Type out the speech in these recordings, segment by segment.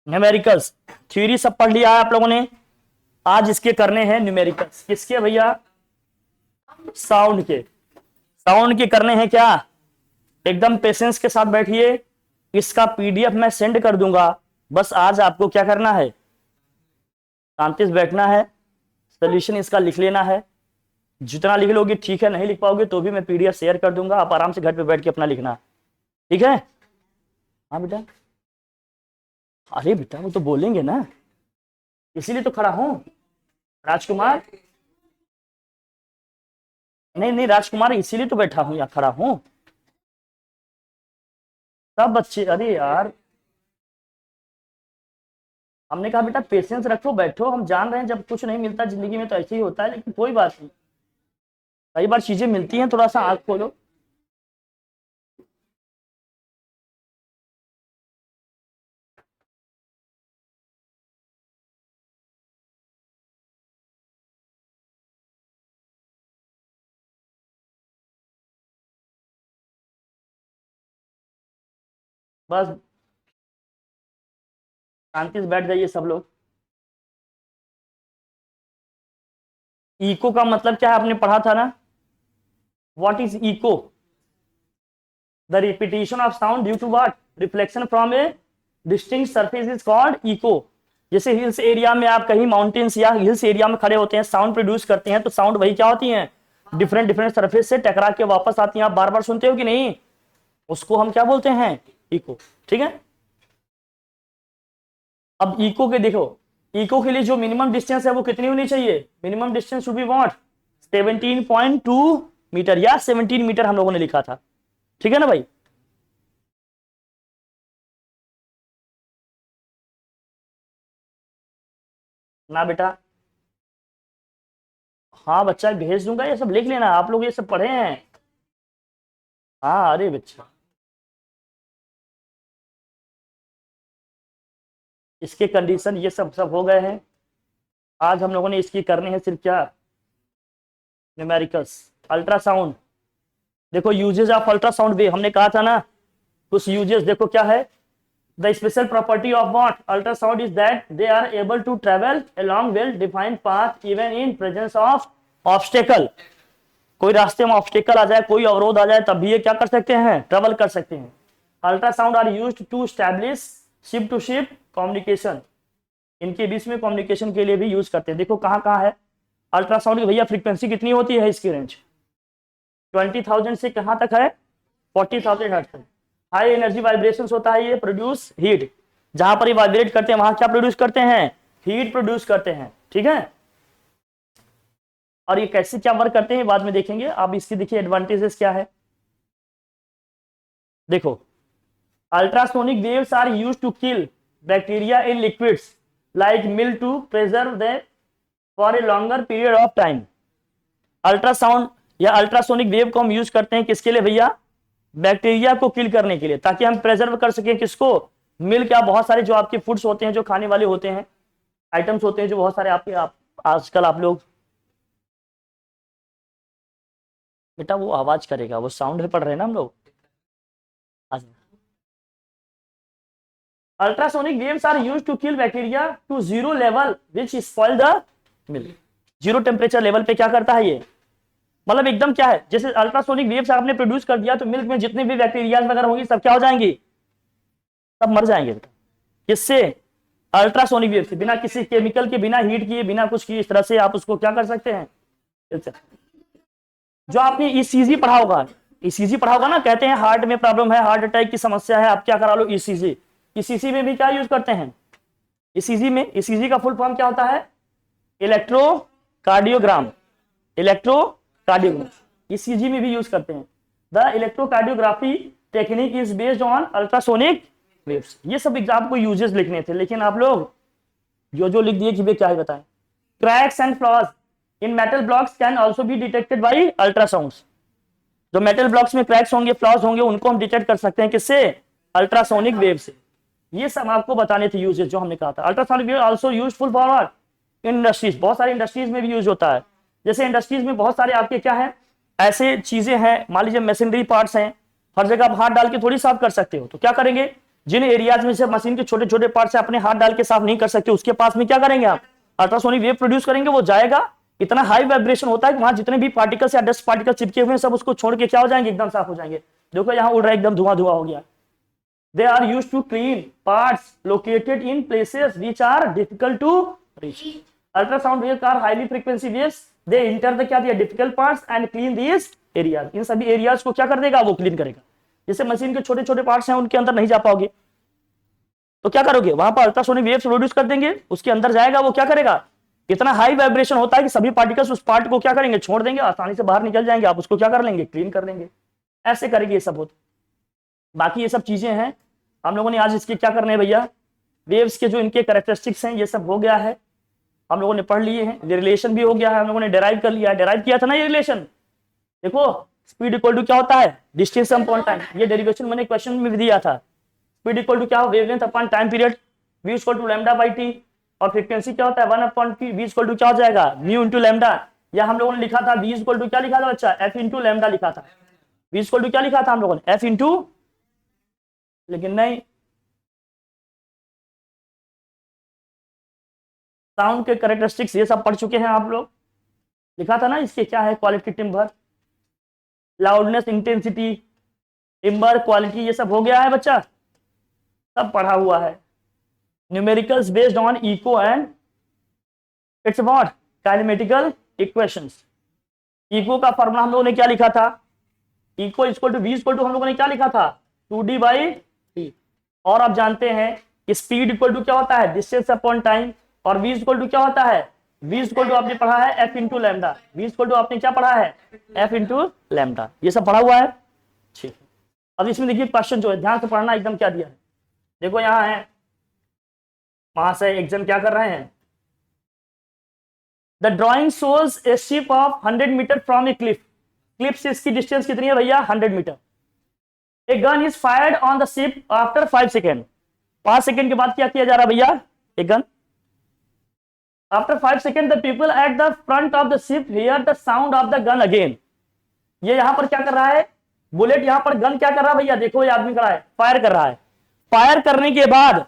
Numericals theory सब पढ़ लिया है आप लोगों ने। आज इसके करने हैं न्यूमेरिकल्स। किसके भैया? साउंड के। साउंड के करने हैं क्या? एकदम पेशेंस के साथ बैठिए, इसका पीडीएफ मैं सेंड कर दूंगा। बस आज आपको क्या करना है, शांति से बैठना है, सोल्यूशन इसका लिख लेना है। जितना लिख लोगे ठीक है, नहीं लिख पाओगे तो भी मैं पीडीएफ शेयर कर दूंगा, आप आराम से घर पे बैठ के अपना लिखना। ठीक है? हाँ बेटा। अरे बेटा वो तो बोलेंगे ना, इसीलिए तो खड़ा हूं। राजकुमार, नहीं नहीं राजकुमार, इसीलिए तो बैठा हूं या खड़ा हूं। सब बच्चे, अरे यार हमने कहा बेटा पेशेंस रखो, बैठो। हम जान रहे हैं जब कुछ नहीं मिलता जिंदगी में तो ऐसे ही होता है, लेकिन कोई बात नहीं, कई बार चीजें मिलती हैं। थोड़ा सा आंख खोलो। बस शांति से बैठ जाइए सब लोग। इको का मतलब क्या है आपने पढ़ा था ना? What is echo? The repetition of sound due to what? Reflection from a distinct surface is called echo. जैसे हिल्स एरिया में आप कहीं माउंटेन्स या हिल्स एरिया में खड़े होते हैं, साउंड प्रोड्यूस करते हैं, तो साउंड वही क्या होती है, डिफरेंट डिफरेंट सरफेस से टकरा के वापस आती हैं। आप बार बार सुनते हो कि नहीं? उसको हम क्या बोलते हैं? इको। ठीक है? अब इको के देखो, इको के लिए जो मिनिमम डिस्टेंस है वो कितनी होनी चाहिए? Minimum distance should be what? 17.2 metre या 17 मीटर हम लोगों ने लिखा था। ठीक है ना भाई? ना बेटा, हाँ बच्चा भेज दूंगा, ये सब लिख लेना, आप लोग ये सब पढ़े हैं। हाँ अरे बच्चा, इसके कंडीशन ये सब सब हो गए हैं। आज हम लोगों ने इसकी करनी है सिर्फ क्या, न्यूमेरिकल्स। अल्ट्रासाउंड, देखो यूजेज ऑफ अल्ट्रासाउंड वेव हमने कहा था ना, कुछ यूजेज देखो क्या है। The special property of what ultrasound is that they are able to travel along well defined path even in presence of obstacle. कोई रास्ते में ऑब्स्टेकल आ जाए, कोई अवरोध आ जाए, तब भी ये क्या कर सकते हैं, ट्रेवल कर सकते हैं। Ultrasound are used to establish ship to ship communication, इनके बीच में कम्युनिकेशन के लिए भी यूज करते हैं। देखो कहाँ कहाँ है अल्ट्रासाउंड की भैया फ्रीक्वेंसी कितनी होती है, इसकी रेंज 20,000 से कहाँ तक है, 40,000 हर्ट्ज तक। हाई एनर्जी वाइब्रेशन होता है, ये प्रोड्यूस हीट। जहां पर ये वाइब्रेट करते हैं वहां क्या प्रोड्यूस करते हैं, हीट प्रोड्यूस करते हैं। ठीक है? और ये कैसे क्या वर्क करते हैं बाद में देखेंगे। अब इसकी देखिए एडवांटेजेस क्या है। देखो ultrasonic waves are used to kill bacteria in liquids like milk to preserve them for a longer period of time. Ultrasound या अल्ट्रासोनिक वेव को हम यूज करते हैं किसके लिए भैया, बैक्टीरिया को किल करने के लिए, ताकि हम प्रेजर्व कर सकें किसको, मिल्क या बहुत सारे जो आपके फूड्स होते हैं, जो खाने वाले होते हैं, आइटम्स होते हैं जो बहुत सारे आपके आजकल आप लोग। बेटा वो आवाज करेगा, वो साउंड में पढ़ रहे हैं ना हम लोग। Ultrasonic waves are used to kill bacteria to zero level which spoil the milk. Zero temperature level पे क्या करता है ये, मतलब एकदम क्या है, जैसे अल्ट्रासोनिक वेव्स आपने प्रोड्यूस कर दिया तो मिल्क में जितने भी बैक्टीरिया वगैरह होंगी सब क्या हो जाएंगी, सब मर जाएंगे। किससे, अल्ट्रासोनिक वेव से, बिना किसी केमिकल के, बिना हीट किए, बिना कुछ किए, इस तरह से आप उसको क्या कर सकते हैं। जो आपने ईसीजी पढ़ा होगा, ईसीजी पढ़ा होगा ना, कहते हैं हार्ट में प्रॉब्लम है, हार्ट अटैक की समस्या है, आप क्या करा लो, ईसीजी। ईसीजी में भी क्या यूज करते हैं, ईसीजी में, ईसीजी का फुल फॉर्म क्या होता है, इलेक्ट्रोकार्डियोग्राम। इलेक्ट्रोकार्डियोग्राम ईसीजी में भी यूज करते हैं। The electrocardiography technique is based on ultrasonic waves. ये सब एग्जाम को यूजेस लिखने थे, लेकिन आप लोग जो जो लिख दिए कि वे क्या है बताएं। Cracks and flaws in metal blocks can also be detected by ultrasounds. जो मेटल ब्लॉक्स में क्रैक्स होंगे, फ्लॉज होंगे, उनको हम डिटेक्ट कर सकते हैं किससे, अल्ट्रासोनिक वेव से। ये सब आपको बताने थे यूजेस जो हमने कहा था। Ultrasonic wave also useful for industries, बहुत सारी इंडस्ट्रीज में भी यूज होता है। जैसे इंडस्ट्रीज में बहुत सारे आपके क्या है, ऐसे चीजें हैं, मान लीजिए मशीनरी पार्ट्स हैं, हर जगह आप हाथ डाल के थोड़ी साफ कर सकते हो, तो क्या करेंगे, जिन एरियाज में से मशीन के छोटे छोटे पार्ट से अपने हाथ डाल के साफ नहीं कर सकते, उसके पास में क्या करेंगे आप, अल्ट्रासोनिक वेव प्रोड्यूस करेंगे। वो जाएगा, इतना हाई वाइब्रेशन होता है कि वहां जितने भी पार्टिकल्स या डस्ट पार्टिकल चिपके हुए हैं सब उसको छोड़ के क्या हो जाएंगे, एकदम साफ हो जाएंगे। देखो यहाँ उड़ रहा है, एकदम धुआं धुआं हो गया। They are used to clean parts located in places which are difficult to reach. Ultrasound waves are highly frequency waves. They enter the क्या दिया, difficult parts and clean these areas. इन सभी एरियाज को क्या कर देगा, वो क्लीन करेगा। जैसे मशीन के छोटे छोटे पार्ट्स हैं उनके अंदर नहीं जा पाओगे तो क्या करोगे, वहां पर अल्ट्रासोनिक वेव्स प्रोड्यूस कर देंगे, उसके अंदर जाएगा, वो क्या करेगा, इतना हाई वाइब्रेशन होता है कि सभी पार्टिकल्स उस पार्ट को क्या करेंगे, छोड़ देंगे, आसानी से बाहर निकल जाएंगे, आप उसको क्या कर लेंगे, क्लीन कर लेंगे। ऐसे करेंगे ये सब होता। बाकी ये सब चीजें हैं हम लोगों ने आज इसके क्या करने हैं भैया, वेव्स के जो इनके कैरेक्टरिस्टिक्स हैं ये सब हो गया है, हम लोगों ने पढ़ लिए हैं। रिलेशन भी हो गया है, हम लोगों ने डेराइव कर लिया है, डेराइव किया था ना ये रिलेशन। देखो स्पीड इक्वल टू क्या होता है, डिस्टेंस अपॉन टाइम, ये डेरिवेशन मैंने क्वेश्चन में भी दिया था। स्पीड इक्वल टू क्या हो, wavelength upon time period, v equal to lambda by T, और फ्रीक्वेंसी क्या होता है 1 upon T, v equal to क्या हो जाएगा, म्यू इंटू लैम्डा। या हम लोगों ने लिखा था v इक्वल टू क्या लिखा था बच्चा, f इंटू लैम्डा लिखा था। v इक्वल टू क्या लिखा था हम लोगों ने, f इंटू, लेकिन नहीं, साउंड के कैरेक्टरिस्टिक्स ये सब पढ़ चुके हैं आप लोग। लिखा था ना इसके क्या है, quality timber, loudness, intensity, timber, quality, ये सब हो गया है बच्चा, सब पढ़ा हुआ है। Numericals based on echo and its what, kinematical equations. Echo का फॉर्मूला हम लोगों ने क्या लिखा था, echo equal to v equal to हम लोगों ने क्या लिखा था, 2d बाई टी। और आप जानते हैं कि स्पीड इक्वल टू क्या होता है, डिस्टेंस अपॉन टाइम, और v इक्वल टू क्या होता है, v इक्वल टू आपने पढ़ा है f into lambda, v equal to आपने क्या पढ़ा है, f इंटू लैम्डा, ये सब पढ़ा हुआ है। ठीक, अब इसमें देखिए क्वेश्चन जो है ध्यान से पढ़ना, एकदम क्या दिया है, देखो यहाँ है, वहां से एग्जाम क्या कर रहे हैं, the drawing shows a ship of 100 metre from a cliff, cliff से इसकी डिस्टेंस कितनी है भैया, 100 metre. A gun is fired on the ship after 5 second, 5 second के बाद क्या किया जा रहा है भैया, एक gun. After 5 seconds, the people at the front of the ship hear the sound of the gun again. ये यहाँ पर क्या कर रहा है, बुलेट यहाँ पर गन क्या कर रहा है भैया, देखो ये आदमी कर रहा है, फायर कर रहा है। फायर करने के बाद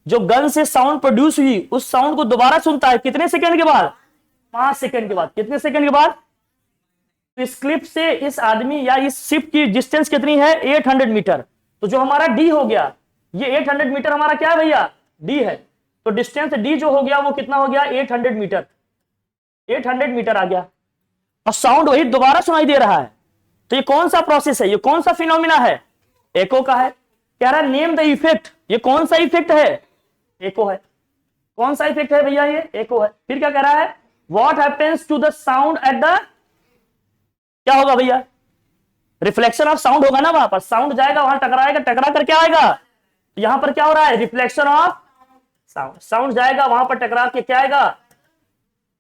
जो गन से साउंड प्रोड्यूस हुई उस साउंड को दोबारा सुनता है, कितने सेकंड के बाद, 5 सेकंड के बाद। कितने सेकंड के बाद, तो इस क्लिप से इस आदमी या इस शिप की डिस्टेंस कितनी है, 800 मीटर। तो जो हमारा डी हो गया, ये 800 मीटर हमारा क्या है भैया, डी है। तो डिस्टेंस डी जो हो गया वो कितना हो गया, 800 मीटर, 800 मीटर आ गया, और साउंड वही दोबारा सुनाई दे रहा है। तो ये कौन सा प्रोसेस है, ये कौन सा फिनोमिना है, एको का है। कह रहा है नेम द इफेक्ट, ये कौन सा इफेक्ट है, एको है। कौन सा इफेक्ट है भैया, ये एको है। फिर क्या कह रहा है, what happens to the sound at the, क्या होगा भैया, रिफ्लेक्शन ऑफ साउंड होगा ना, वहां पर साउंड जाएगा, वहां टकराएगा, टकरा कर क्या आएगा, यहां पर क्या हो रहा है, रिफ्लेक्शन ऑफ साउंड, साउंड जाएगा वहां पर टकरा के क्या आएगा,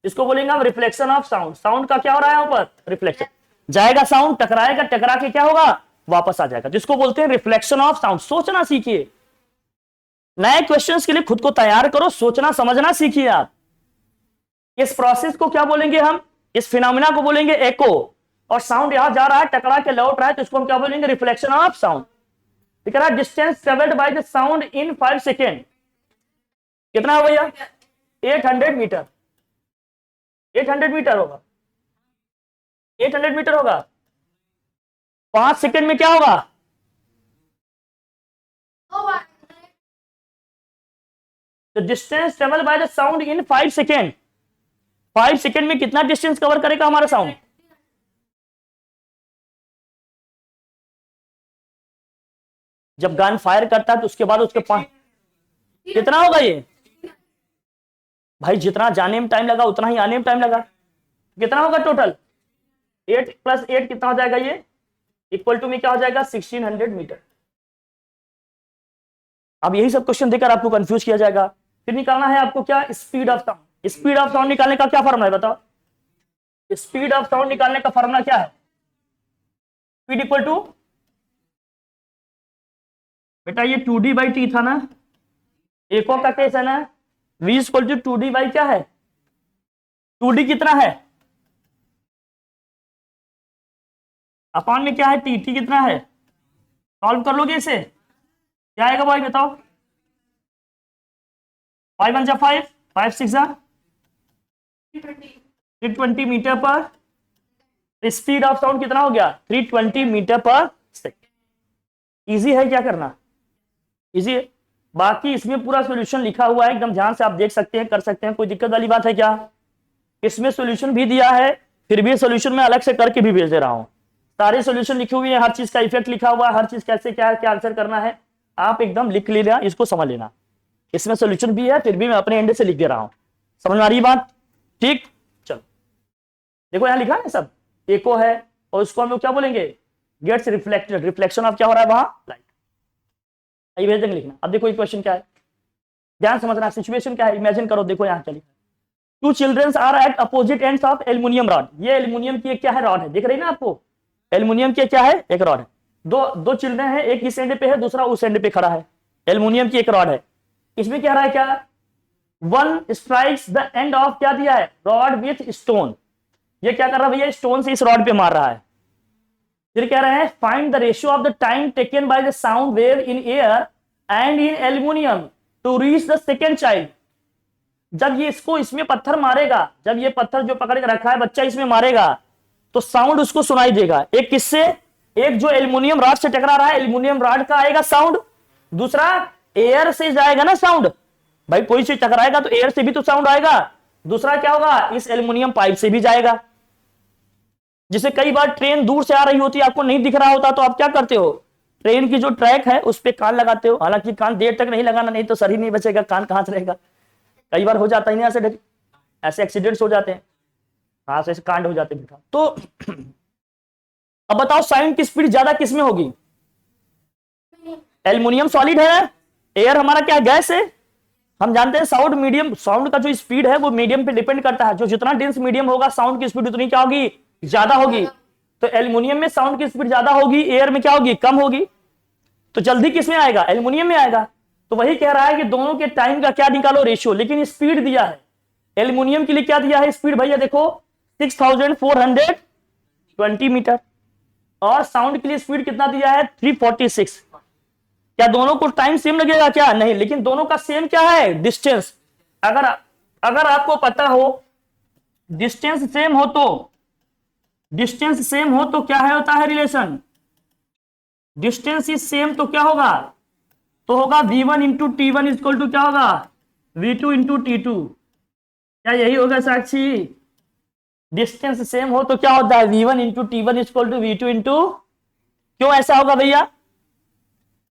इसको बोलेंगे हम रिफ्लेक्शन ऑफ साउंड। साउंड का क्या हो रहा है, यहां पर रिफ्लेक्शन जाएगा, साउंड टकराएगा, टकरा के क्या होगा, वापस आ जाएगा, जिसको बोलते हैं रिफ्लेक्शन ऑफ साउंड। सोचना सीखिए, नए क्वेश्चंस के लिए खुद को तैयार करो, सोचना समझना सीखिए आप। इस प्रोसेस को क्या बोलेंगे हम, इस फिनोमिना को बोलेंगे एको, और साउंड यहां जा रहा है, टकरा के लौट रहा है, तो इसको हम क्या बोलेंगे, रिफ्लेक्शन ऑफ साउंड। दिख रहा है, distance travelled by the sound in 5 second कितना है भैया, 800 मीटर, 800 मीटर होगा, 800 मीटर होगा। 5 सेकेंड में क्या होगा, the distance travel by the sound in 5 second, 5 second में कितना डिस्टेंस कवर करेगा हमारा साउंड, जब गन फायर करता है तो उसके बाद उसके पास कितना होगा, ये भाई जितना जाने में टाइम लगा उतना ही आने में टाइम लगा, कितना होगा टोटल, 8 + 8 कितना हो जाएगा, ये इक्वल टू में क्या हो जाएगा, 1600 मीटर। अब यही सब क्वेश्चन देकर आपको कंफ्यूज किया जाएगा। फिर निकालना है आपको क्या, speed of sound. Speed of sound निकालने का क्या फॉर्मूला है बताओ, स्पीड ऑफ साउंड निकालने का फॉर्मूला क्या है, स्पीड इक्वल टू, बेटा ये 2d बाई टी था ना, एको का केस है ना, v equal to 2d by क्या है, 2d कितना है, अपॉन में क्या है, टी कितना है, सॉल्व कर लोगे इसे, क्या आएगा भाई बताओ? 5 1 जा 5, 5 6 जा 320 मीटर पर, स्पीड ऑफ साउंड कितना हो गया? 320 मीटर पर सेकेंड। इजी है क्या करना? इजी है। बाकी इसमें पूरा सॉल्यूशन लिखा हुआ है, एकदम ध्यान से आप देख सकते हैं, कर सकते हैं, कोई दिक्कत वाली बात है क्या? इसमें सॉल्यूशन भी दिया है, फिर भी सॉल्यूशन में अलग से करके भी भेज दे रहा हूं। सारे सॉल्यूशन लिखे हुए हैं, हर चीज का इफेक्ट लिखा हुआ है, हर चीज कैसे क्या है, क्या आंसर करना है, आप एकदम लिख लेना, इसको समझ लेना। इसमें सॉल्यूशन भी है, फिर भी मैं अपने एंड से लिख दे रहा हूं। समझ में आ रही है बात? ठीक, चलो देखो यहां लिखा है सब, एको है, और उसको हम लोग क्या बोलेंगे? गेट्स रिफ्लेक्टेड, रिफ्लेक्शन ऑफ क्या हो रहा है वहां? लाइट। ये भेज देंगे लिखना। अब देखो ये क्वेश्चन क्या है, ध्यान समझना, सिचुएशन क्या है, इमेजिन करो। देखो यहाँ क्या लिखा है, two childrens are at opposite ends of aluminium rod. ये एल्युमिनियम की एक क्या है? रॉड है, दिख रही ना आपको? एल्युमिनियम की क्या है? एक रॉड है। दो चिल्ड्रन है, एक इस एंड पे है, दूसरा उस एंड पे खड़ा है। एल्युमिनियम की एक रॉड है। इसमें क्या रहा है, क्या one strikes the end of क्या दिया है? Rod with stone. ये क्या कर रहा है भैया? स्टोन से इस रॉड पे मार रहा है। फिर कह रहे हैं find the ratio of the time taken by the sound wave in air and in aluminium to reach the second child. जब ये इसको इसमें पत्थर मारेगा, जब ये पत्थर जो पकड़ के रखा है बच्चा इसमें मारेगा, तो साउंड उसको सुनाई देगा। एक किससे? एक जो एल्युमिनियम रॉड से टकरा रहा है, एल्युमिनियम रॉड का आएगा साउंड, दूसरा एयर से जाएगा ना साउंड। भाई कोई चीज टकराएगा तो एयर से भी तो साउंड आएगा, दूसरा क्या होगा? इस एल्युमिनियम पाइप से भी जाएगा। जिसे कई बार ट्रेन दूर से आ रही होती है, आपको नहीं दिख रहा होता, तो आप क्या करते हो? ट्रेन की जो ट्रैक है उस पर कान लगाते हो। हालांकि कान देर तक नहीं लगाना, नहीं तो सर ही नहीं बचेगा, कान कहां से रहेगा। कई बार हो जाता है ना ऐसे, ऐसे एक्सीडेंट्स हो जाते हैं, हां से कांड हो जाते हैं। तो अब बताओ साउंड की स्पीड ज्यादा किसमें होगी? एल्युमिनियम सॉलिड है, एयर हमारा क्या गैस है। हम जानते हैं साउंड मीडियम, साउंड का जो स्पीड है वो मीडियम पे डिपेंड करता है। जो जितना डेंस मीडियम होगा साउंड की स्पीड उतनी क्या होगी? ज्यादा होगी। तो एल्युमिनियम में साउंड की स्पीड ज्यादा होगी, एयर में क्या होगी? कम होगी। तो जल्दी किसमें आएगा? एल्युमिनियम में आएगा। तो वही कह रहा है कि दोनों के टाइम का क्या निकालो? रेशियो। लेकिन स्पीड दिया है एल्युमिनियम के लिए, क्या दिया है स्पीड भैया? देखो 6420 मीटर, और साउंड के लिए स्पीड कितना दिया है? 346। क्या दोनों को टाइम सेम लगेगा क्या? नहीं, लेकिन दोनों का सेम क्या है? डिस्टेंस। अगर अगर आपको पता हो डिस्टेंस सेम हो तो, डिस्टेंस सेम हो तो क्या है होता है रिलेशन? डिस्टेंस इज सेम तो क्या होगा? तो होगा v1 into T one equal to क्या होगा? v2 into T to. क्या यही होगा साक्षी? डिस्टेंस सेम हो तो क्या होता है? v1 into T one equal to v2 into. क्यों ऐसा होगा भैया?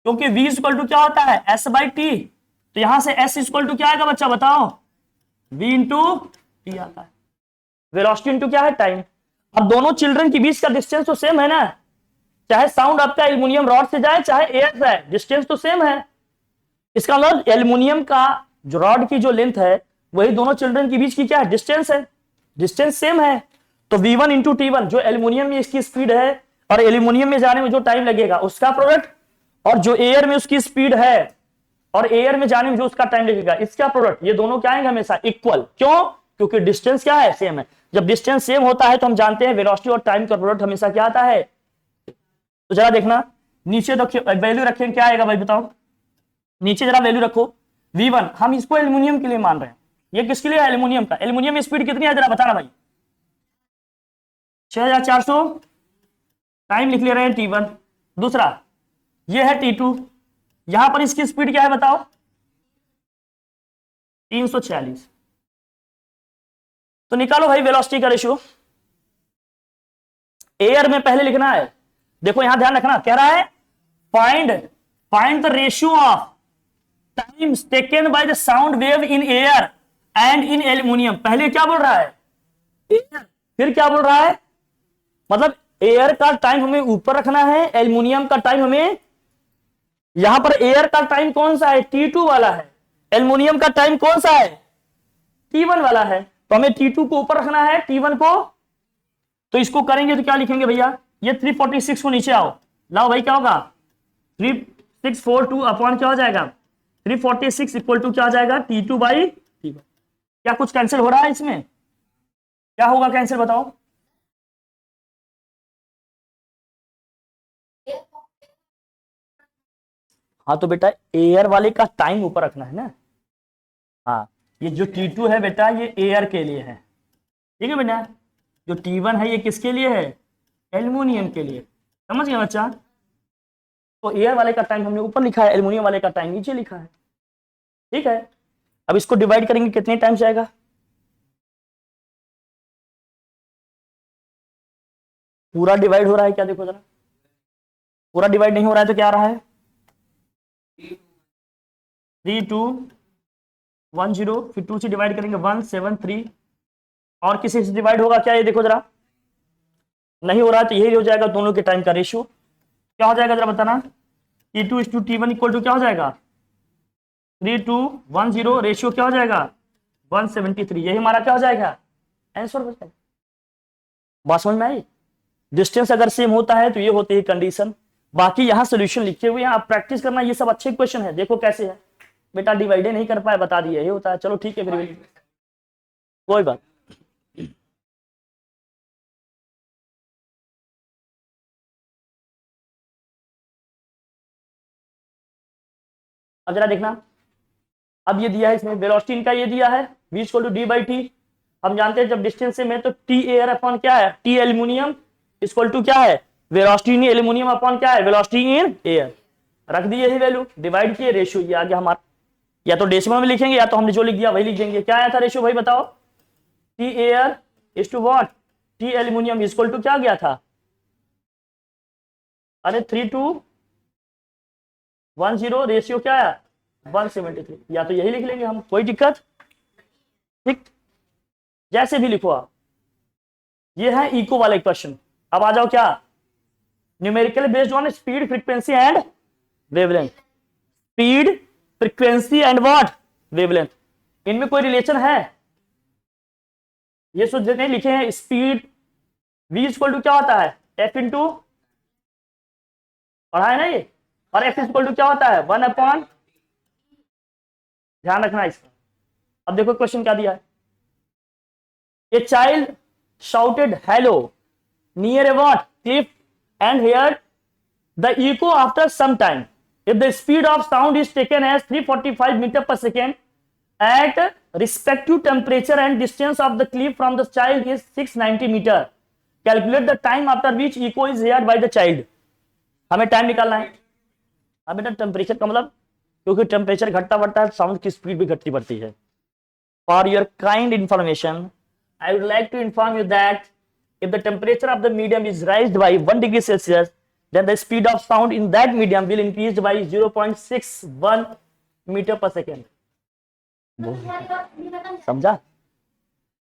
क्योंकि v इक्वल टू क्या होता है? s by T. तो यहां से s इक्वल टू क्या आएगा बच्चा बताओ? v इंटू टी आता है। वेलोसिटी इंटू क्या है? टाइम। अब दोनों चिल्ड्रन के बीच का डिस्टेंस तो सेम है ना, चाहे साउंड आपका एल्युमिनियम रॉड से जाए चाहे एयर से जाए, डिस्टेंस तो सेम है। इसका मतलब एल्युमिनियम का जो रॉड की जो लेंथ है वही दोनों चिल्ड्रन के बीच की क्या है? डिस्टेंस है। डिस्टेंस सेम है। तो v1 इंटू टी वन, जो एल्युमिनियम में इसकी स्पीड है और एल्युमिनियम में जाने में जो टाइम लगेगा उसका प्रोडक्ट, और जो एयर में उसकी स्पीड है और एयर में जाने में जो उसका टाइम लगेगा इसका प्रोडक्ट, ये दोनों क्या आएंगे? हमेशा इक्वल। क्यों? क्योंकि डिस्टेंस क्या है? सेम है। जब डिस्टेंस सेम होता है तो हम जानते हैं वेलोसिटी और टाइम का प्रोडक्ट हमेशा क्या आता है? तो जरा देखना नीचे रखिए, वैल्यू रखें क्या आएगा भाई बताओ? नीचे जरा वैल्यू रखो। v1 हम इसको एल्युमिनियम के लिए मान रहे हैं, ये किसके लिए? एल्युमिनियम का। एल्युमिनियम में स्पीड कितनी है जरा बताना भाई? 6400। टाइम लिख ले रहे हैं t1। दूसरा ये है t2, यहां पर इसकी स्पीड क्या है बताओ? 346। तो निकालो भाई वेलोसिटी का रेशियो। एयर में पहले लिखना है, देखो यहां ध्यान रखना, कह रहा है find the ratio of times taken by the sound wave in air and in aluminium. पहले क्या बोल रहा है? एयर। फिर क्या बोल रहा है? मतलब एयर का टाइम हमें ऊपर रखना है, एल्युमिनियम का टाइम हमें, यहां पर एयर का टाइम कौन सा है? T2 वाला है। एल्युमिनियम का टाइम कौन सा है? T1 वाला है। तो हमें T2 को ऊपर रखना है, T1 को। तो इसको करेंगे तो क्या लिखेंगे भैया? ये 346 को नीचे आओ, लाओ भाई, क्या होगा? 3642 अपॉन क्या हो जाएगा? 346 इक्वल टू क्या आ जाएगा? T2 by T1। क्या कुछ कैंसिल हो रहा है इसमें? क्या होगा कैंसिल बताओ? हाँ तो बेटा एयर वाले का टाइम ऊपर रखना है ना। हाँ ये जो T2 है बेटा ये एयर के लिए है, ठीक है बेटा। जो T1 है ये किसके लिए है, एल्युमिनियम के लिए, समझ गया बच्चा। तो एयर वाले का टाइम हमने ऊपर लिखा है, एल्युमिनियम वाले का टाइम नीचे लिखा है, ठीक है। अब इसको डिवाइड करेंगे कितने टाइम से आएगा, पूरा डिवाइड हो रहा है क्या, देखो जरा, पूरा डिवाइड नहीं हो रहा है तो क्या आ रहा है, 3210, फिर 2 से डिवाइड करेंगे 173, और किसी से डिवाइड होगा क्या, ये देखो जरा, नहीं हो रहा है तो यही हो जाएगा दोनों के टाइम का रेशियो। क्या हो जाएगा जरा बताना, T2:T1 इक्वल टू क्या हो जाएगा, 3210, रेशियो क्या हो जाएगा 173, यही हमारा क्या हो जाएगा आंसर हो जाएगा। बात समझ में आई। डिस्टेंस अगर सेम होता है तो ये होती है कंडीशन। बाकी यहाँ सोल्यूशन लिखे हुए हैं, आप प्रैक्टिस करना, ये सब अच्छे क्वेश्चन है, देखो कैसे है। बेटा डिवाइड नहीं कर पाए बता दिया, ये होता है। चलो ठीक है फिर, कोई बात। अब जरा देखना, अब ये दिया है इसमें वेलोसिटी इनका, ये दिया है v = d/t। हम जानते हैं जब डिस्टेंस से में तो t एयर अपॉन क्या है, t एल्यूमिनियम इक्वल टू क्या है, वेलोसिटी इन एल्यूमिनियम अपॉन क्या है, वेलोसिटी इन एयर। रख दिए यही वैल्यू, डिवाइड किए, रेशियो ये आ गया हमारा। या तो डेसिमल में लिखेंगे या तो हमने जो लिख दिया वही लिख देंगे। क्या आया था रेशियो भाई बताओ, t air is to what, t aluminium equal to क्या गया था, अरे 3210, रेशियो क्या है 173। या तो यही लिख लेंगे हम, कोई दिक्कत, ठीक, जैसे भी लिखो आप। ये है इको वाला क्वेश्चन। अब आ जाओ क्या, numerical based on speed, frequency and wavelength. Speed, frequency and what, wavelength, इनमें कोई रिलेशन है, ये सोच नहीं लिखे हैं। स्पीड v इक्वल टू क्या होता है, f इंटू, पढ़ा है ना ये, और f इक्वल टू क्या होता है 1/, ध्यान रखना इसका। अब देखो क्वेश्चन क्या दिया है, a child shouted hello near a what cliff and heard the echo after some time. If the speed of sound is taken as 345 meter per second at respective temperature and distance of the cliff from the child is 690 meter, calculate the time after which echo is heard by the child. हमें time निकालना है। अब बेटा temperature का मतलब, क्योंकि temperature घटता बढ़ता है साउंड की स्पीड भी घटती बढ़ती है। For your kind information I would like to inform you that if the temperature of the medium is raised by 1 degree Celsius, then the speed of sound in that medium will increase by 0.61 meter per second. समझा?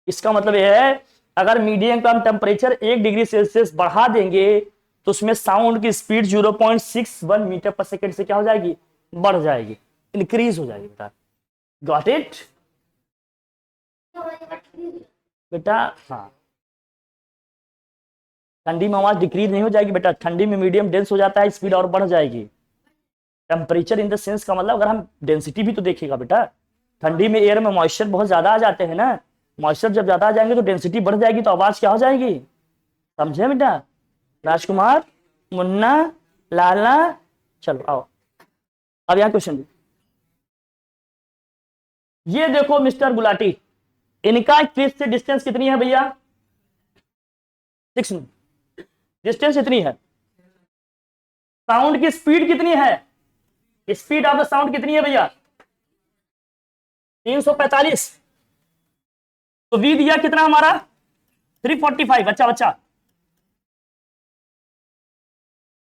इसका मतलब यह है अगर medium का हम temperature 1 degree Celsius बढ़ा देंगे तो उसमें साउंड की स्पीड 0.61 मीटर पर सेकेंड से क्या हो जाएगी, बढ़ जाएगी, इंक्रीज हो जाएगी। बेटा गॉट इट बेटा। हाँ, ठंडी में आवाज डिक्रीज नहीं हो जाएगी बेटा, ठंडी में मीडियम डेंस हो जाता है, स्पीड और बढ़ जाएगी। टेम्परेचर इन द सेंस का मतलब अगर हम डेंसिटी भी तो देखेगा बेटा, ठंडी में एयर में मॉइस्चर बहुत ज्यादा आ जाते हैं ना, मॉइस्चर जब ज्यादा आ जाएंगे तो डेंसिटी बढ़ जाएगी, तो आवाज क्या हो जाएगी, समझे बेटा। राजकुमार, मुन्ना, लाला, चलो आओ। अब यहाँ क्वेश्चन, ये देखो मिस्टर गुलाटी, इनका क्लिफ से डिस्टेंस कितनी है भैया, 6 डिस्टेंस इतनी है। साउंड की स्पीड कितनी है, स्पीड ऑफ द साउंड कितनी है भैया 345। तो वी दिया कितना हमारा 345। अच्छा बच्चा,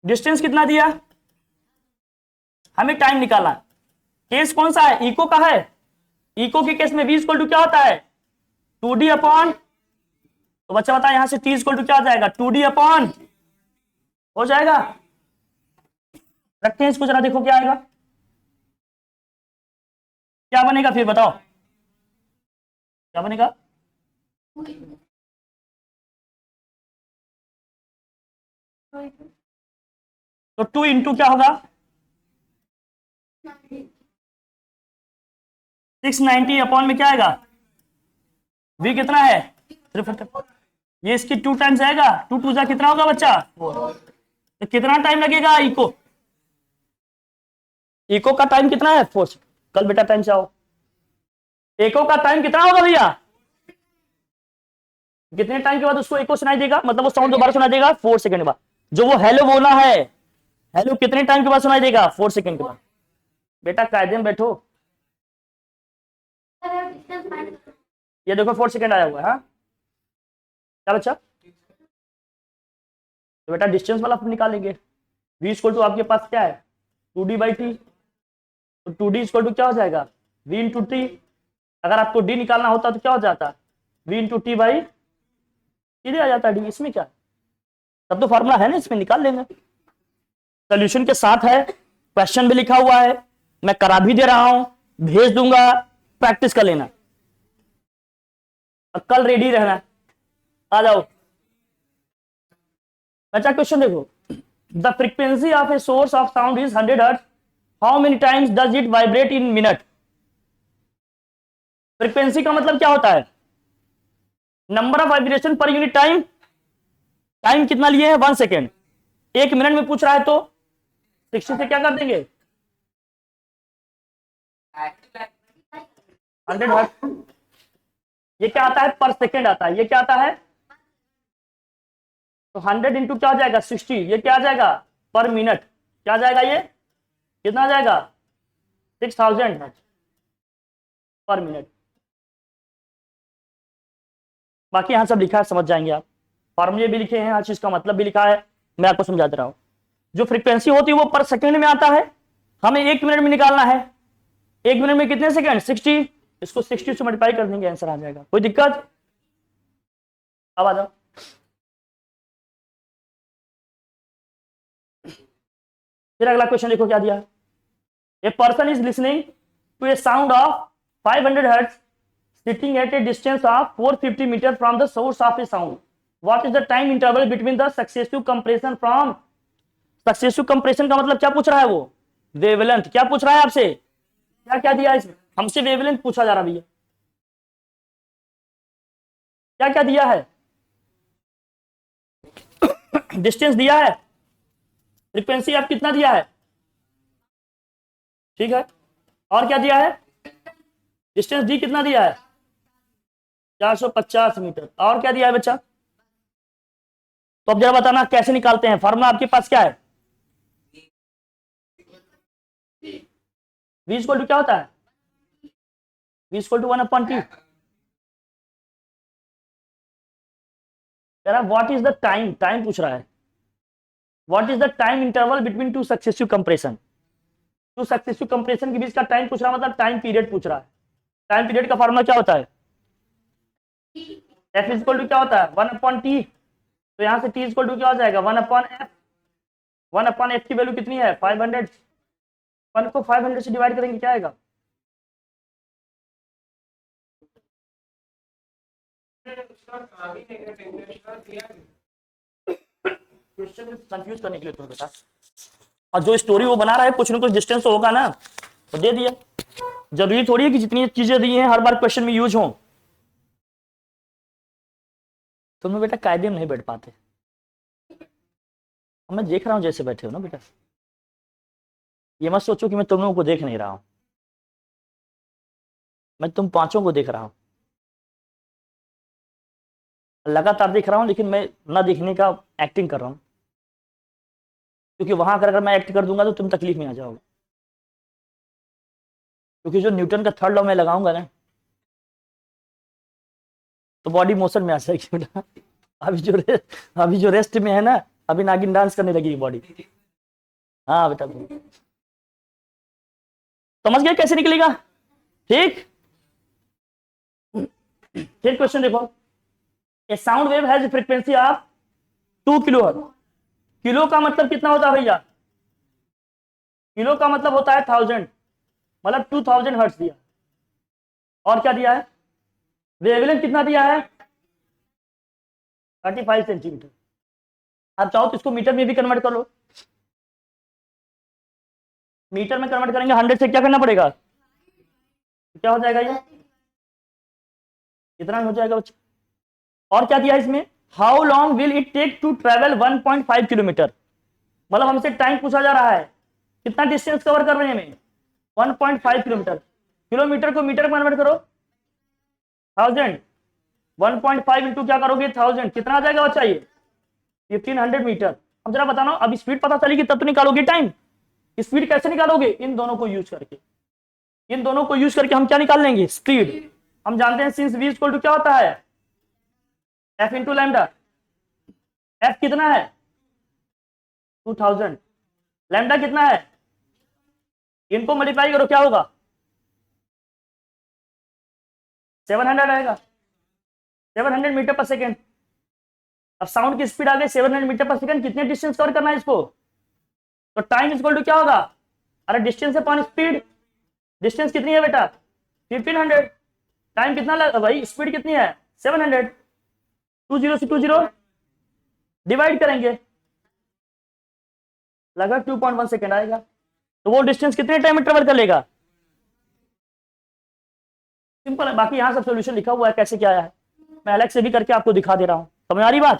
डिस्टेंस कितना दिया, हमें टाइम निकालना। केस कौन सा है, इको का है। इको के केस में v इक्वल टू क्या होता है 2d अपॉन, तो बच्चा बता यहां से t इक्वल टू क्या हो जाएगा 2d अपॉन, हो जाएगा। रखते हैं इसको जरा, देखो क्या आएगा, क्या बनेगा फिर बताओ, क्या बनेगा, तो 2 इंटू क्या होगा 690 अपॉन में क्या आएगा, v कितना है 350, ये इसकी 2 टाइम्स आएगा, 2 2 जा कितना होगा बच्चा 4। तो कितना टाइम लगेगा इको, इको का टाइम कितना है 4 सेकेंड। कल बेटा टाइम से आओ। इको का टाइम कितना होगा भैया? कितने टाइम के बाद उसको इको सुनाई देगा, मतलब वो साउंड दोबारा सुनाई देगा 4 सेकंड के बाद। जो वो हेलो बोला है, हेलो कितने टाइम के बाद सुनाई देगा? 4 सेकंड के बाद। बेटा कायदे में बैठो। ये देखो 4 सेकंड आया हुआ है। हाँ क्या बच्चा? तो बेटा डिस्टेंस वाला निकालेंगे। v इक्वल टू आपके पास क्या है 2d/t, तो 2d इक्वल टू क्या हो जाएगा v इंटू टी। अगर आपको d निकालना होता तो क्या हो जाता v इंटू टी बाई सीधे आ जाता d। इसमें क्या, तब तो फॉर्मूला है ना, इसमें निकाल लेंगे। सोल्यूशन के साथ है, क्वेश्चन भी लिखा हुआ है, मैं करा भी दे रहा हूं, भेज दूंगा, प्रैक्टिस कर लेना। कल रेडी रहना, आ जाओ। अच्छा क्वेश्चन देखो, the frequency of a source of sound is 100 hertz, how many times does it vibrate in minute. Frequency का मतलब क्या होता है? Number of vibration per unit time. Time कितना लिए है 1 सेकेंड। 1 मिनट में पूछ रहा है तो 60 से क्या कर देंगे 100 हर्ट्ज। ये क्या आता है पर सेकेंड आता है, ये क्या आता है तो 100 इंटू क्या हो जाएगा 60, ये क्या आ जाएगा पर मिनट, क्या आ जाएगा ये कितना आ जाएगा 6000 हर्ट्ज पर मिनट। बाकी यहां सब लिखा है, समझ जाएंगे आप। फॉर्मूले भी लिखे हैं, हर चीज का मतलब भी लिखा है, मैं आपको समझा दे रहा हूं। जो फ्रीक्वेंसी होती है वो पर सेकंड में आता है, हमें 1 मिनट में निकालना है। 1 मिनट में कितने सेकंड 60, इसको 60 से मल्टीप्लाई कर देंगे, आंसर आ जाएगा। कोई दिक्कत? अब आ जाओ। फिर अगला क्वेश्चन देखो क्या दिया है। A person is listening to a sound of 500 hertz sitting at a distance of 450 meter from the source of a sound. What is the time interval between the successive compression from? Successive compression का मतलब क्या पूछ रहा है वो? Wavelength. क्या पूछ रहा है आपसे? क्या क्या दिया इसमें? हमसे वेवलेंथ पूछा जा रहा भैया। क्या क्या दिया है? डिस्टेंस दिया है, फ्रीक्वेंसी आप कितना दिया है, ठीक है, और क्या दिया है? डिस्टेंस डी कितना दिया है 450 मीटर, और क्या दिया है बच्चा? तो अब जरा बताना कैसे निकालते हैं। फॉर्मूला आपके पास क्या है? v इक्वल टू क्या होता है v equal to 1/t। What is the time, time पूछ रहा है। What is the time interval between two successive compression. Two successive compression के बीच का टाइम पूछ रहा है, मतलब टाइम पीरियड पूछ रहा है। टाइम पीरियड का फॉर्मूला क्या होता है? f इक्वल टू क्या होता है 1/t। तो यहां से t इक्वल टू क्या हो जाएगा 1/f। 1/f की वैल्यू कितनी है 500। 1 को 500 से डिवाइड करेंगे क्या आएगा? कंफ्यूज करने के लिए तुम्हें बता। और जो स्टोरी वो बना रहा है कुछ ना कुछ डिस्टेंस तो होगा ना, तो दे दिया। जरूरी थोड़ी है कि जितनी चीजें दी हैं हर बार क्वेश्चन में यूज हो। तुम लोग बेटा कायदे में नहीं बैठ पाते, मैं देख रहा हूं जैसे बैठे हो ना बेटा। ये मत सोचो कि मैं तुम लोगों को देख नहीं रहा हूं, मैं तुम पांचों को देख रहा हूं, लगातार देख रहा हूं, लेकिन मैं ना देखने का एक्टिंग कर रहा हूं, क्योंकि वहां अगर मैं एक्ट कर दूंगा तो तुम तकलीफ में आ जाओगे। क्योंकि जो न्यूटन का थर्ड लॉ मैं लगाऊंगा ना तो बॉडी मोशन में आ जाएगी बेटा। अभी जो रेस्ट में है ना, अभी नागिन डांस करने लगेगी बॉडी। हाँ बेटा समझ गए कैसे निकलेगा, ठीक। फिर क्वेश्चन देखो, a sound wave has frequency of 2 kilohertz. Kilo का मतलब कितना होता है भैया? किलो का मतलब होता है 1000, मतलब 2000 हर्ट्ज दिया। और क्या दिया है? वेवलेंथ कितना दिया है 35 सेंटीमीटर। आप चाहो तो इसको मीटर में भी कन्वर्ट कर लो। मीटर में कन्वर्ट करेंगे 100 से क्या करना पड़ेगा, क्या हो जाएगा ये इतना हो जाएगा बच्चा। और क्या दिया है इसमें? How long will it take to travel 1.5 kilometre. मतलब हमसे टाइम पूछा जा रहा है कितना डिस्टेंस कवर कर रहे हैं हमें? 1.5 किलोमीटर। किलोमीटर को मीटर कन्वर्ट करो, 1000। 1.5 इंटू क्या करोगे? 1000। कितना आ जाएगा बच्चा ये? 1500 मीटर। अब जरा बताना, अब स्पीड पता चलेगी तब तो निकालोगे टाइम। स्पीड कैसे निकालोगे? इन दोनों को यूज करके। इन दोनों को यूज करके हम क्या निकाल लेंगे? स्पीड। हम जानते हैं सिंस v इक्वल टू क्या होता है? f into lambda. f कितना है? 2000। लैम्डा कितना है? इनको मल्टीप्लाई करो, क्या होगा? 700 आएगा। 700 मीटर पर सेकेंड। अब साउंड की स्पीड आ गई 700 मीटर पर सेकेंड। कितने डिस्टेंस कवर करना है इसको? तो टाइम इक्वल टू क्या होगा? अरे डिस्टेंस अपॉन स्पीड। डिस्टेंस कितनी है बेटा? 1500। टाइम कितना लगा भाई? स्पीड कितनी है? 700। 20 से 20 डिवाइड करेंगे, लगभग 2.1 सेकेंड आएगा। तो वो डिस्टेंस कितने टाइम में ट्रेवल कर लेगा? सिंपल है। बाकी यहाँ सब सोल्यूशन लिखा हुआ है, कैसे क्या आया है मैं अलग से भी करके आपको दिखा दे रहा हूँ। समझ आ रही बात?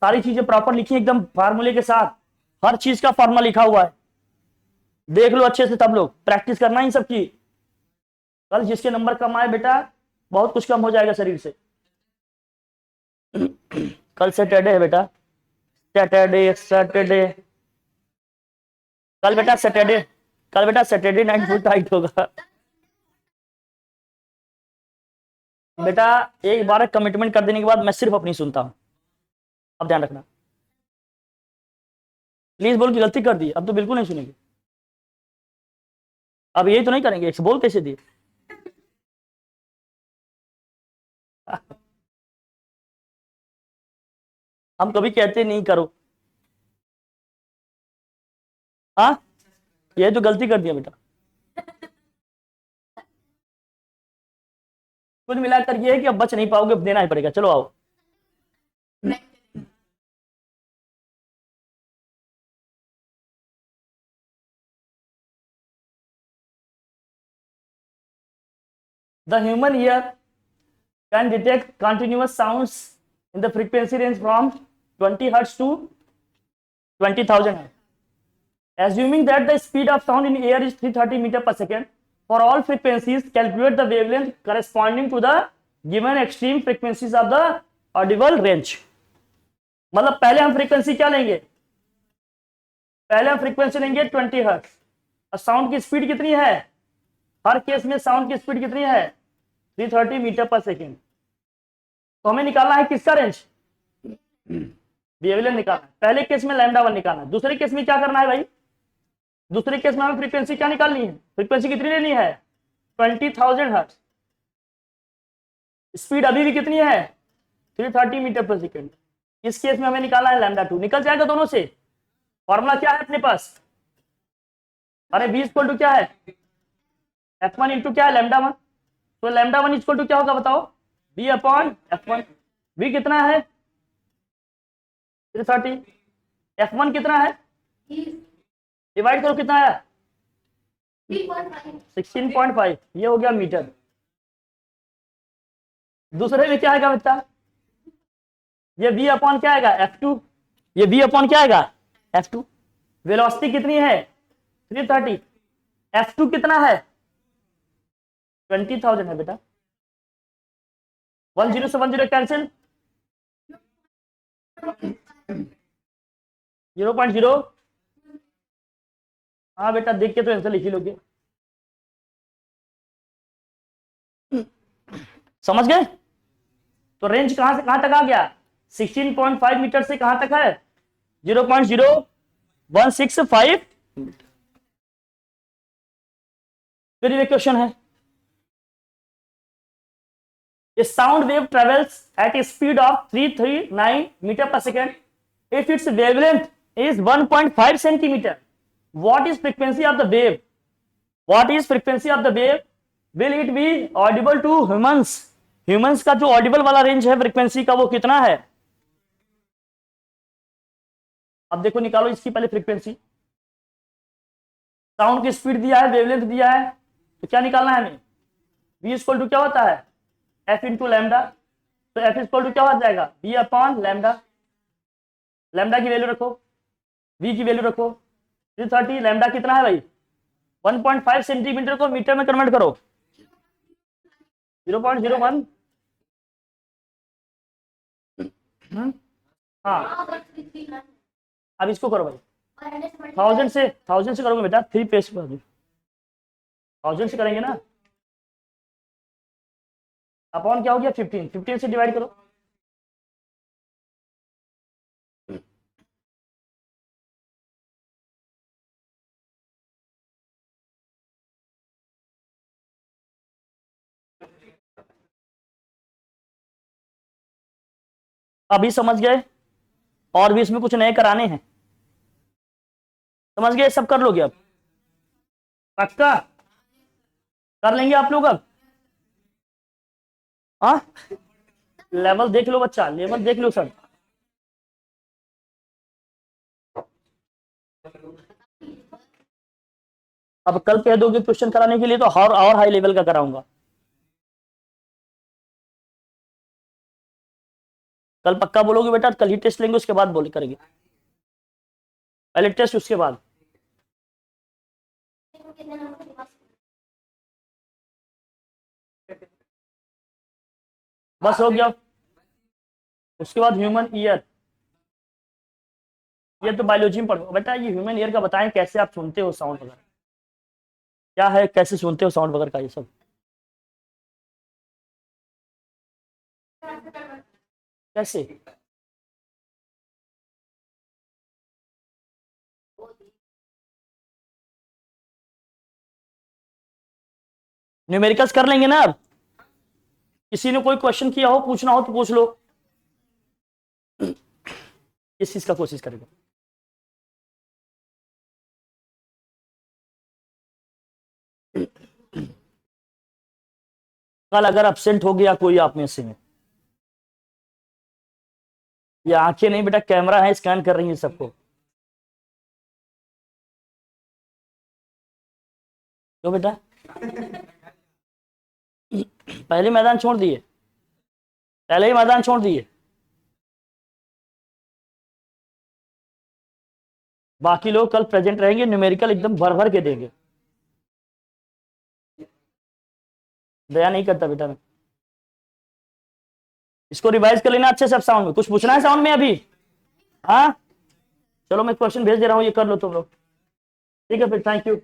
सारी चीजें प्रॉपर लिखी एकदम फार्मूले के साथ, हर चीज का फार्मूला लिखा हुआ है। देख लो अच्छे से, सब लोग प्रैक्टिस करना इन सब की। कल जिसके नंबर कम आए बेटा, बहुत कुछ कम हो जाएगा शरीर से। कल सैटरडे है बेटा, सैटरडे सैटरडे। कल बेटा सैटरडे, कल बेटा सैटरडे नाइट फुल टाइट होगा बेटा। एक बार कमिटमेंट कर देने के बाद मैं सिर्फ अपनी सुनता हूं, अब ध्यान रखना। प्लीज बोल की गलती कर दी, अब तो बिल्कुल नहीं सुनेंगे। अब यही तो नहीं करेंगे, बोल कैसे दिए हम कभी कहते नहीं करो। हाँ, ये तो गलती कर दिया बेटा। कुल मिलाकर ये है कि अब बच नहीं पाओगे, अब देना ही पड़ेगा। चलो आओ। The human ear can detect continuous sounds in the frequency range from 20 hertz to 20,000 hertz. Assuming that the speed of sound in air is 330 meter per second, for all frequencies, calculate the wavelength corresponding to the given extreme frequencies of the audible range. मतलब पहले हम frequency क्या लेंगे? पहले हम frequency लेंगे 20 hertz. और sound की स्पीड कितनी है? हर केस में साउंड की स्पीड कितनी है? 330 मीटर पर सेकेंड। तो हमें निकालना है किसका रेंज? वेवलेंथ निकालना है। पहले केस में लैम्डा 1 निकालना है। दूसरे केस में क्या करना है भाई? दूसरे केस में हमें फ्रीक्वेंसी क्या निकालनी है? फ्रीक्वेंसी कितनी लेनी है? 20,000 हर्ट्ज। स्पीड अभी भी कितनी है? 330 मीटर पर सेकेंड। इस केस में हमें निकालना है लैम्डा 2। निकल जाएगा दोनों से। फॉर्मूला क्या है अपने पास? अरे v इक्वल टू क्या है? f1 इंटू क्या है? लैम्डा 1। तो लैम्डा 1 इक्वल टू क्या होगा बताओ? v upon f1। v कितना है? 330। f1 कितना है? डिवाइड करो, कितना है? 16.5। ये हो गया मीटर। दूसरे में क्या आएगा बच्चा? ये v अपॉन क्या आएगा? f2। ये v अपॉन क्या आएगा? f2। वेलोसिटी कितनी है? 330। f2 कितना है? 20,000 है बेटा। 10 से 10 कैंसिल, 0.0। हाँ बेटा, देख के तो आंसर लिख ही लोगे। समझ गए? तो रेंज कहां से कहां तक आ गया? 16.5 मीटर से कहां तक है? 0.0165। फिर ये क्वेश्चन है, a sound wave travels at a speed of 339 meter per second if its wavelength is 1.5 centimeter. What is frequency of the wave? What is frequency of the wave? Will it be audible to humans? Humans का जो Audible वाला range है frequency का, वो कितना है? अब देखो, निकालो इसकी पहले फ्रीक्वेंसी। साउंड की स्पीड दिया है, वेवलेंथ दिया है, तो क्या निकालना है हमें? v इक्वल टू क्या होता है? f into lambda. तो f इक्वल टू क्या हो जाएगा? v upon lambda. लैम्डा की वैल्यू रखो, v की वैल्यू रखो, 330 लैम्डा कितना है भाई? 1.5 सेंटीमीटर को मीटर में कन्वर्ट करो। 0.01। हाँ अब इसको करो भाई, 1000 से करोगे बेटा, 3 पेज पर 1000 से करेंगे ना, अपॉन क्या हो गया 15, 15 से डिवाइड करो। अभी समझ गए? और भी इसमें कुछ नए कराने हैं? समझ गए? सब कर लोगे अब? पक्का कर लेंगे आप लोग अब? हाँ लेवल देख लो बच्चा, लेवल देख लो सर। अब कल कह दोगे क्वेश्चन कराने के लिए तो और हाई लेवल का कराऊंगा। कल पक्का बोलोगे बेटा, कल ही टेस्ट लेंगे उसके बाद बोले करेंगे, पहले टेस्ट उसके बाद। बस हो गया। उसके बाद ह्यूमन ईयर, ये तो बायोलॉजी में पढ़ो बेटा। ये ह्यूमन ईयर का बताएं कैसे आप सुनते हो साउंड वगैरह, क्या है, कैसे सुनते हो साउंड वगैरह का, ये सब कैसे। न्यूमेरिकल्स कर लेंगे ना अब? किसी ने कोई क्वेश्चन किया हो, पूछना हो तो पूछ लो। किस चीज का कोशिश करेगा? कल अगर एब्सेंट हो गया कोई आप में से, ये आंखें नहीं बेटा, कैमरा है, स्कैन कर रही है सबको। तो बेटा पहले मैदान छोड़ दिए, पहले ही मैदान छोड़ दिए। बाकी लोग कल प्रेजेंट रहेंगे, न्यूमेरिकल एकदम भर भर के देंगे। दया नहीं करता बेटा मैं। इसको रिवाइज कर लेना अच्छे से। अब साउंड में कुछ पूछना है साउंड में अभी? हाँ चलो मैं क्वेश्चन भेज दे रहा हूँ, ये कर लो तुम लोग। ठीक है फिर, थैंक यू।